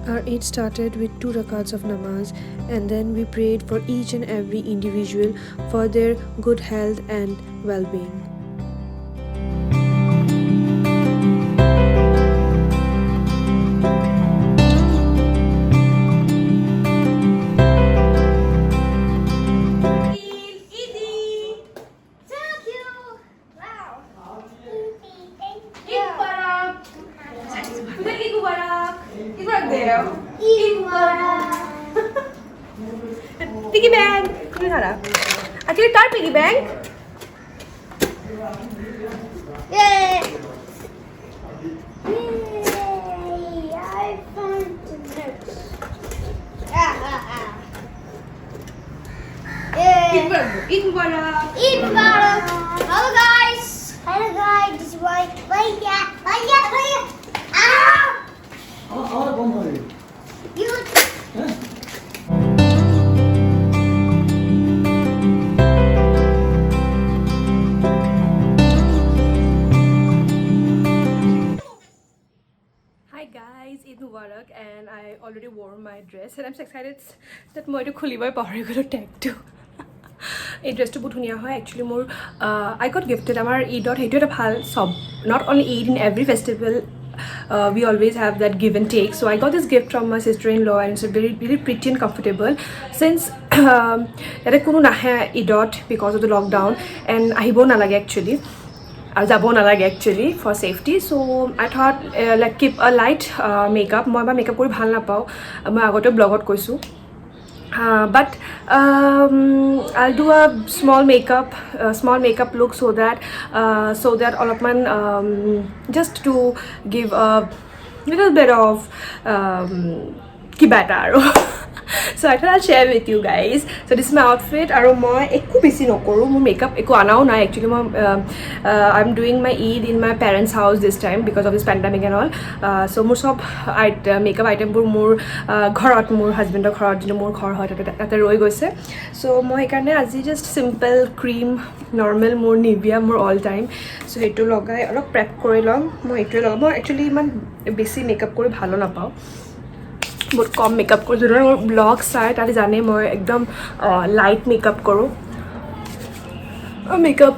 Our Eid started with 2 rakats of namaz, and then we prayed for each and every individual for their good health and well-being. Piggy bank. Ini harap. Actually, tar piggy bank. Yay! Yay! I found the notes. Yay! Eid Mubarak. Eid Mubarak. Hello guys. Hello guys. This is why. Ah! You. Hi guys, Eid Mubarak, and I already wore my dress and I'm so excited that মই এইটো খুলিবই পাহৰি গ'লো টেগটো। এই ড্ৰেছটো বহুত ধুনীয়া হয় actually মোৰ I got gifted আমাৰ ঈদত সেইটো এটা ভাল চব not only Eid in every festival we always have that give and take, so I got this gift from my sister-in-law and it's very pretty and comfortable since ইয়াতে কোনো নাহে ঈদত because of the lockdown and আহিবও নালাগে actually আৰু যাবও নালাগে actually for safety, so I thought like keep a light makeup মই বা মেকআপ কৰি ভাল নাপাওঁ মই আগতে ব্লগত কৈছোঁ but I'll do a small makeup look so that অলপমান just to give a little bit of কিবা এটা আৰু so I thought I'll share with you guys. So this is my outfit আৰু মই একো বেছি নকৰোঁ মোৰ মেকআপ একো আনাও নাই actually মই I'm doing my Eid in my parents house this time because of this pandemic and all, so মোৰ সব মেকআপ আইটেমবোৰ মোৰ ঘৰত মোৰ হাজবেণ্ডৰ ঘৰত যোনটো মোৰ ঘৰ হয় তাতে ৰৈ গৈছে, so মই সেইকাৰণে আজি জাষ্ট চিম্পল ক্ৰীম নৰ্মেল মোৰ নিভিয়া মোৰ অল টাইম, so সেইটো লগাই অলপ প্ৰেপ কৰি ল'ম। মই এইটোৱে লগাম, মই একচুৱেলি ইমান বেছি মেকআপ কৰি ভালো নাপাওঁ, বহুত কম মেকআপ কৰোঁ। যোনে মোৰ ব্লগ চাই তাতে জানে মই একদম লাইট মেকআপ কৰোঁ। Makeup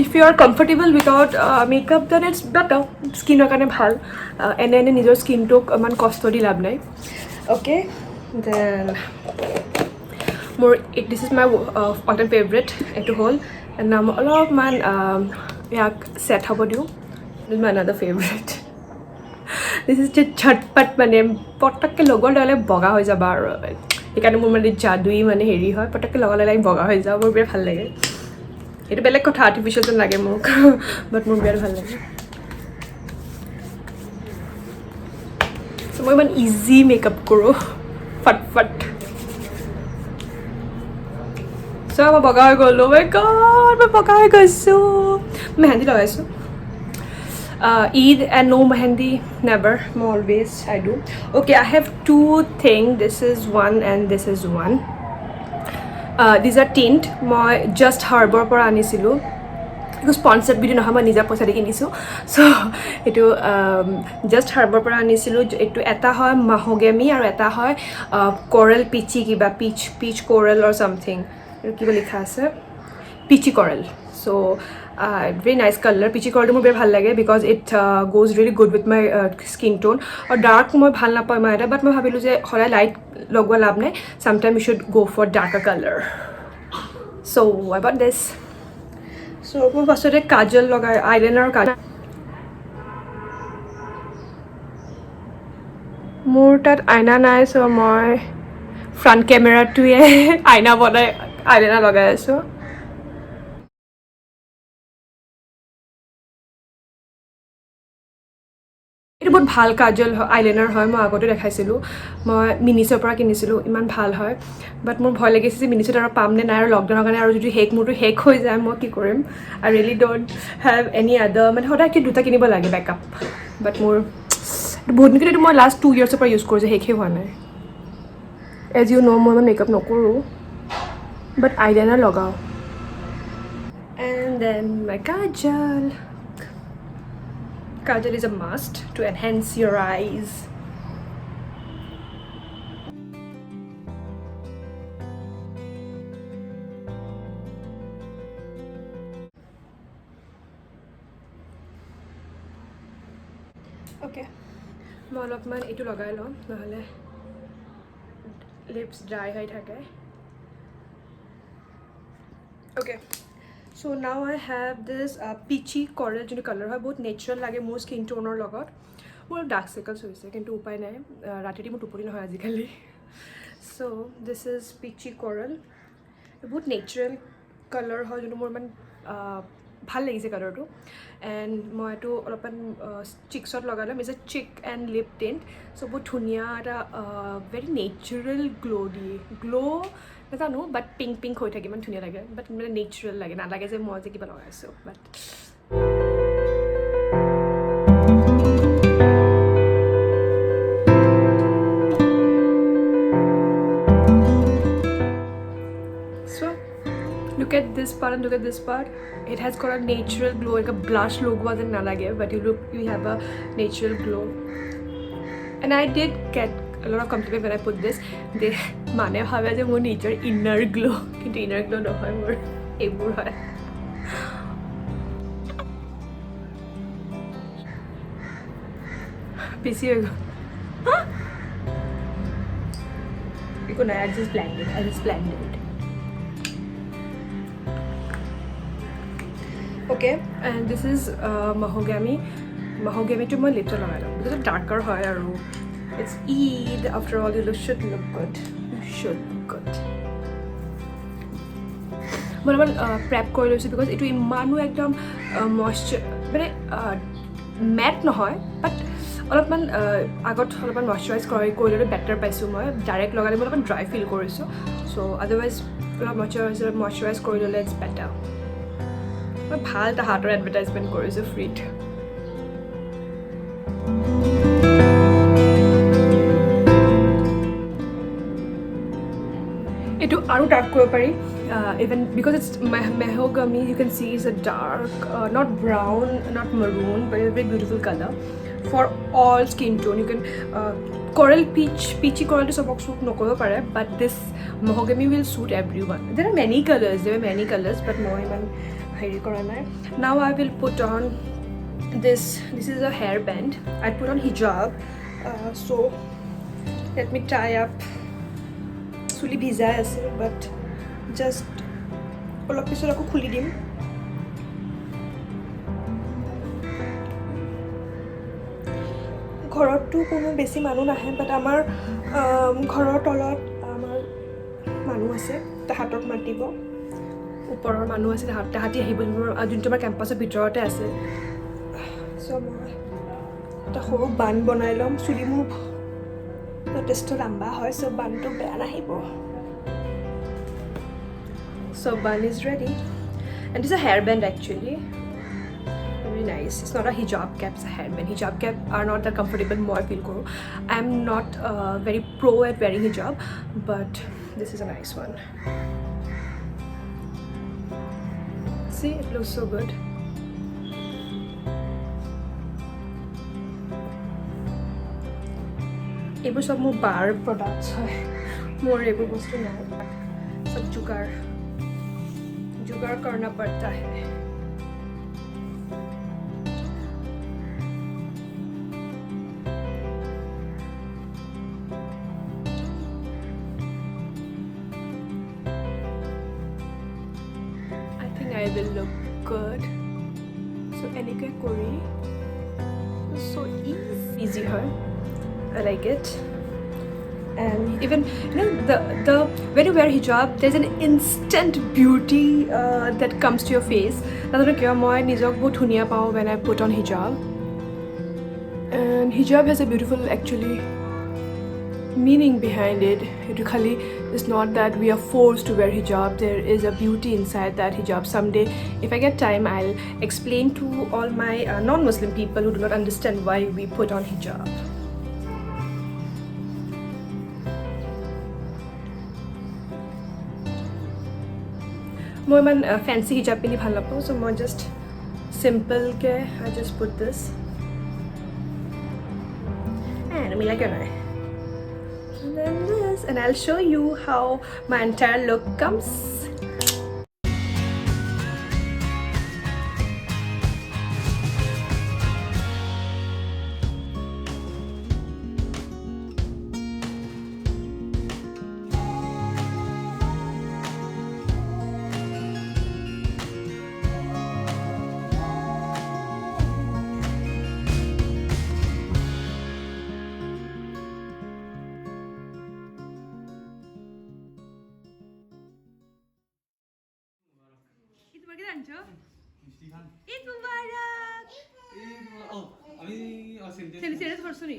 if you are comfortable without makeup then it's better, স্কিনৰ কাৰণে ভাল, এনে নিজৰ স্কিনটোক ইমান কষ্ট দি লাভ নাই। অ'কে দেন মোৰ this is my all time favourite, এইটো হ'ল মই অলপমান ইয়াক ছেট হ'ব দিওঁ, দিছ মাই আনাডাৰ ফেভৰেট। দিছ ইজ ঝটপট মানে পটককৈ লগৰ লগালে বগা হৈ যাবা আৰু সেইকাৰণে মোৰ মানে যাদুই মানে হেৰি হয় পটককৈ লগালে লাইক বগা হৈ যাওঁ, মোৰ বিৰাট ভাল লাগে। এইটো বেলেগ কথা আৰ্টিফিচিয়েল যেন লাগে মোক বাট মোৰ বিৰাট ভাল লাগে। চ' মই ইমান ইজি মেকআপ কৰোঁ ফটফট। চ' মই বগা হৈ গ'লোঁ, মাই গড মই বগা হৈ গৈছোঁ। মেহেন্দি লগাইছোঁ Eid and no mehendi, never, always I do. Okay, I have two things, this is one and this is one. These are tint, মই just Harbor পৰা আনিছিলোঁ, এইটো স্পনচাৰ্ড ভিডিঅ' নহয় মই নিজা পইচা দি কিনিছোঁ, চ' এইটো জাষ্ট হাৰ্বৰ পৰা আনিছিলোঁ। এইটো এটা হয় মাহগেমি আৰু এটা হয় কৰেল পিচি কিবা পিচ কৰেল অৰ চামথিং, এইটো কিবা লিখা আছে পিচি কৰেল, চ' ভেৰি নাইচ কালাৰ। পিচি কৰেলটো মোৰ বিৰাট ভাল লাগে because it goes really good with my skin টোন, আৰু ডাৰ্ক মই ভাল নাপাওঁ ইমান এটা, বাট মই ভাবিলোঁ যে সদায় লাইট লগোৱা লাভ নাই, sometime you should go' for darker colour, so' I bought this. চ' মোৰ পাছতে কাজল লগাই আইলাইনাৰ কাজল, মোৰ তাত আইনা নাই, চ' মই ফ্ৰণ্ট কেমেৰাটোৱে আইনা বনাই আইলাইনাৰ লগাই আছোঁ। এইটো বহুত ভাল কাজল আইলাইনাৰ হয়, মই আগতে দেখাইছিলোঁ, মই মিনিছৰ পৰা কিনিছিলোঁ, ইমান ভাল হয়, বাট মোৰ ভয় লাগিছে যে মিনিছত আৰু পাম নে নাই, আৰু লকডাউনৰ কাৰণে আৰু যদি মোৰটো শেষ হৈ যায় মই কি কৰিম। I really don't have any other, মানে সদায় কি দুটা কিনিব লাগে বেকআপ, বাট মোৰ বহুত দিন এইটো মই লাষ্ট 2 yearsৰ পৰা ইউজ কৰিছোঁ, শেষেই হোৱা নাই। এজ ইউ ন' মই ইমান মেকআপ নকৰোঁ, বাট আইলাইনাৰ লগাওঁ। And then my kajal, Kajal is a must to enhance your eyes. Okay, মই অলপমান এইটো লগাই লওঁ নহ'লে লিপছ ড্ৰাই হৈ থাকে. Okay, so now I have this peachy coral যোনটো কালাৰ হয় বহুত নেচাৰেল লাগে মোৰ স্কিন টোনৰ লগত. মোৰ ডাৰ্ক চাৰ্কলছ হৈছে কিন্তু উপায় নাই, ৰাতিটো মোৰ টোপনি নহয় আজিকালি. So this is peachy coral. বহুত নেচাৰেল কালাৰ হয় যোনটো মোৰ ইমান ভাল লাগিছে কালাৰটো. এণ্ড মই এইটো অলপমান চিক্সত লগাই ল'ম. ইজ এ চিক এণ্ড লিপ টিণ্ট. চ' বহুত ধুনীয়া এটা ভেৰি নেচাৰেল গ্ল' দিয়ে. গ্ল' নাজানো বাট পিংক পিংক হৈ থাকে, ইমান ধুনীয়া লাগে. বাট মানে নেচাৰেল লাগে, নালাগে যে মই যে কিবা লগাইছোঁ. বাট look at this part and look at this part. It has got a natural glow, like a blush logo as in nalage, but you have a natural glow. And I did get a lot of compliment when I put this. They mane bhabe je more nature inner glow, kintu inner glow no hoy more ebur hoy. Busy hoy go. You can I just blended it. Okay, and this is mahogany. Mahogany to my lips lagai lom because it's darker hoy aru it's Eid. After all, you should look good. You should look good. মই অলপমান prep কৰি লৈছোঁ because এইটো ইমানো একদম মইশ্চাৰ মানে mat নহয়, বাট অলপমান আগত অলপমান মইশ্চাৰাইজ কৰি ল'লে বেটাৰ পাইছোঁ. মই ডাইৰেক্ট লগালে মই অলপমান ড্ৰাই ফিল কৰিছোঁ. চ' আদাৰৱাইজ অলপ মইশ্চাৰাইজ কৰি ল'লে ইটছ বেটাৰ. মই ভাল এটা হাৰ্টৰ এডভাৰটাইজমেণ্ট কৰিছোঁ ফ্ৰীত. এইটো আৰু ডাৰ্ক কৰিব পাৰি, even because it's mahogany. You can see it's a dark, not brown, not maroon, but a very beautiful color for all skin tone. You can coral peachy coral to sobok suit nokoribo pare, but this mahogany will suit everyone. There are many colors, but moi iman heri kora nai. Now I will put on this is a hairband. I put on hijab, so let me tie up. Chuli bhijai ase, but just olop pisot ako khuli dim. ঘৰতটো কোনো বেছি মানুহ নাহে, বাট আমাৰ ঘৰৰ তলত আমাৰ মানুহ আছে, তাহাঁতক মাতিব. ওপৰৰ মানুহ আছে, তাহাঁতি আহিব, যোনটো আমাৰ কেম্পাছৰ ভিতৰতে আছে. চ' মই এটা সৰু বান বনাই ল'ম. চুলি মোৰ যথেষ্ট লাম্বা হয়, চ' বানটো বেয়া নাহিব. So bun is ready, and it's a hairband actually. Very nice. It's not a hijab cap, it's a hairband. Hijab cap are not that comfortable. More feel karo. I'm not very pro at wearing hijab, but this is a nice one. See, it looks so good. এইবোৰ সব মোৰ বাৰ products হয়, মোৰ এইবোৰ বস্তু নহয়. সব जुगाड़ करना पड़ता है. I think I will look good. So enike kori. So easy her. I like it. And even the when you wear hijab, there's an instant beauty that comes to your face. Nazano kiya moi nijok bahut dhuniya pao when I put on hijab. And hijab has a beautiful actually meaning behind it. It's not that we are forced to wear hijab. There is a beauty inside that hijab. Someday, if I get time, I'll explain to all my non-Muslim people who do not understand why we put on hijab. মই ইমান fancy hijab পিন্ধি ভাল নাপাওঁ, চ' মই just চিম্পলকৈ I just put this and mila kya nahi. And then this, and I'll show you how my entire look comes. Eid Mubarak! আমি sentence Serious করছো নি?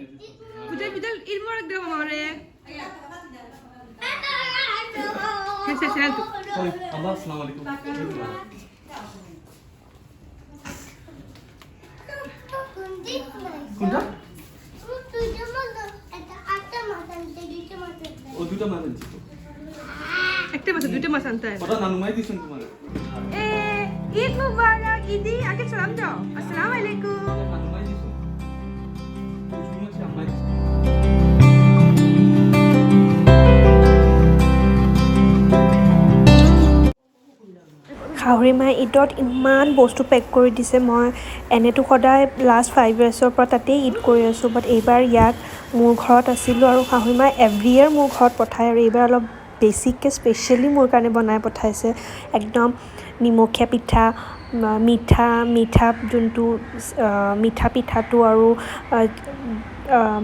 বুঝাই Eid Mubarak দাও আমারে। হ্যাঁ তো। আল্লাহ আসসালামু আলাইকুম কোনটা ও দুটো মাছ আনছি তো একটা মাছ দুইটা মাছ আনতে হয়। ওটা নানুমাই দিছেন তোমার Eid Mubarak! Idi, আগে সালাম দাও। আসসালামু আলাইকুম। নানুমাই দিছেন শুনছি আম্মাই শাহুৰি মায়ে ঈদত ইমান বস্তু পেক কৰি দিছে। মই এনেতো সদায় লাষ্ট 5 yearsৰ পৰা তাতেই ঈদ কৰি আছোঁ, বাট এইবাৰ ইয়াত মোৰ ঘৰত আছিলোঁ আৰু শাহুৰি মায়ে এভৰি ইয়েৰ মোৰ ঘৰত পঠায় আৰু এইবাৰ অলপ বেছিকৈ স্পেচিয়েলি মোৰ কাৰণে বনাই পঠাইছে। একদম নিমখীয়া পিঠা, মিঠা যোনটো মিঠা পিঠাটো আৰু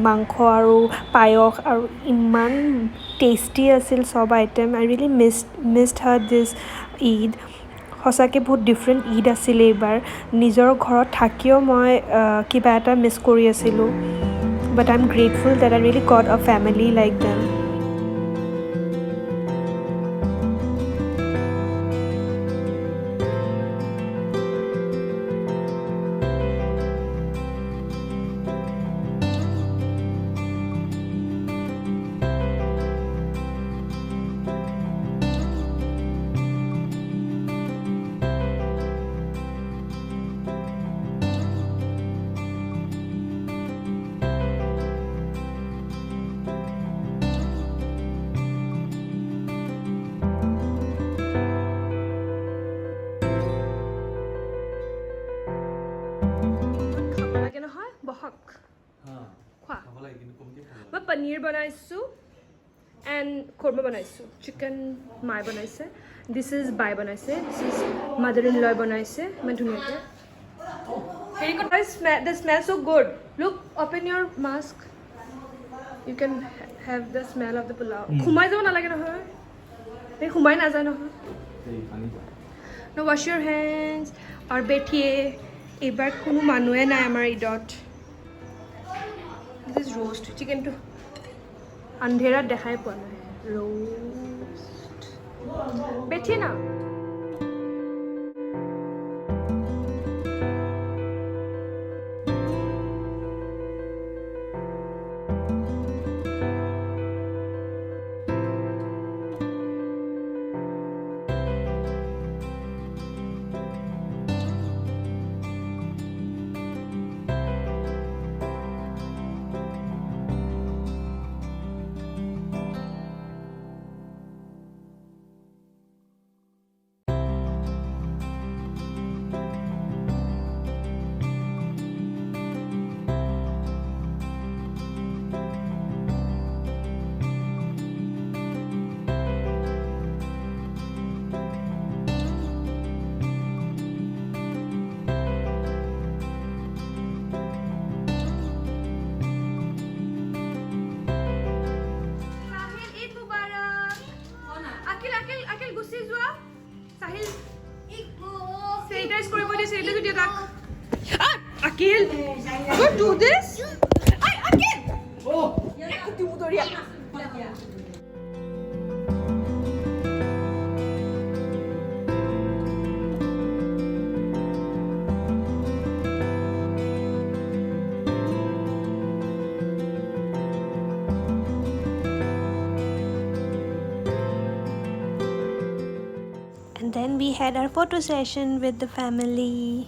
মাংস আৰু পায়স আৰু ইমান টেষ্টি আছিল চব আইটেম। আই ৰিয়েলি মিছড হাৰ দিছ ঈদ। সঁচাকৈ বহুত ডিফাৰেণ্ট ঈদ আছিলে এইবাৰ। নিজৰ ঘৰত থাকিও মই কিবা এটা মিছ কৰি আছিলোঁ, but I am grateful that I really got a family like them. বহক হ্যাঁ খোৱা। খাব লাগে কিন্তু কমকে খাব লাগে মই পনীৰ বনাইছোঁ এণ্ড খুৰ্মা বনাইছোঁ। চিকেন মায়ে বনাইছে, দিছ ইজ বাই বনাইছে, দিছ ইজ মাদাৰ ইন লয় বনাইছে। ইমান ধুনীয়াকৈ হেৰি কথা the smell so' good. Look open your mask, you can have the smell of the pulao. সোমাই যাব নালাগে নহয়, সেই সোমাই নাযায় নহয়। এই পানী ন ৱাশ্ব ইয়ৰ হেণ্ডছ আৰু বেঠিয়ে। এইবাৰ কোনো মানুহে নাই আমাৰ ঈদত। দিছ ইজ ৰোষ্ট চিকেনটো আন্ধেৰাত দেখাই পোৱা নাই। ৰোষ্ট বেঠিয়ে না Akil, don't do this. Akil! Oh! And then we had our photo session with the family.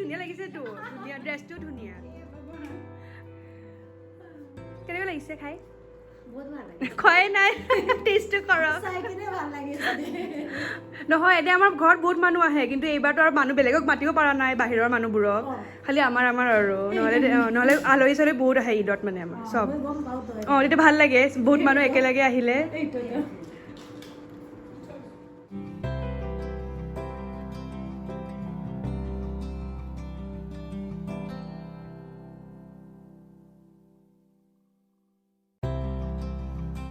ধুনীয়া লাগিছেতো ধুনীয়া ড্ৰেছটো ধুনীয়া কেনেকুৱা লাগিছে খাই বহুত ভাল লাগে খোৱাই নাই টেষ্টটো কৰক চাই কিনে ভাল লাগিছে নহয় এতিয়া আমাৰ ঘৰত বহুত মানুহ আহে কিন্তু এইবাৰতো আৰু মানুহ বেলেগক মাতিব পৰা নাই বাহিৰৰ মানুহবোৰক খালি আমাৰ আৰু নহ'লে আলহী চালহী বহুত আহে ঈদত মানে আমাৰ চব মই গম পাওঁ তই অঁ তেতিয়া ভাল লাগে বহুত মানুহ একেলগে আহিলে এইটো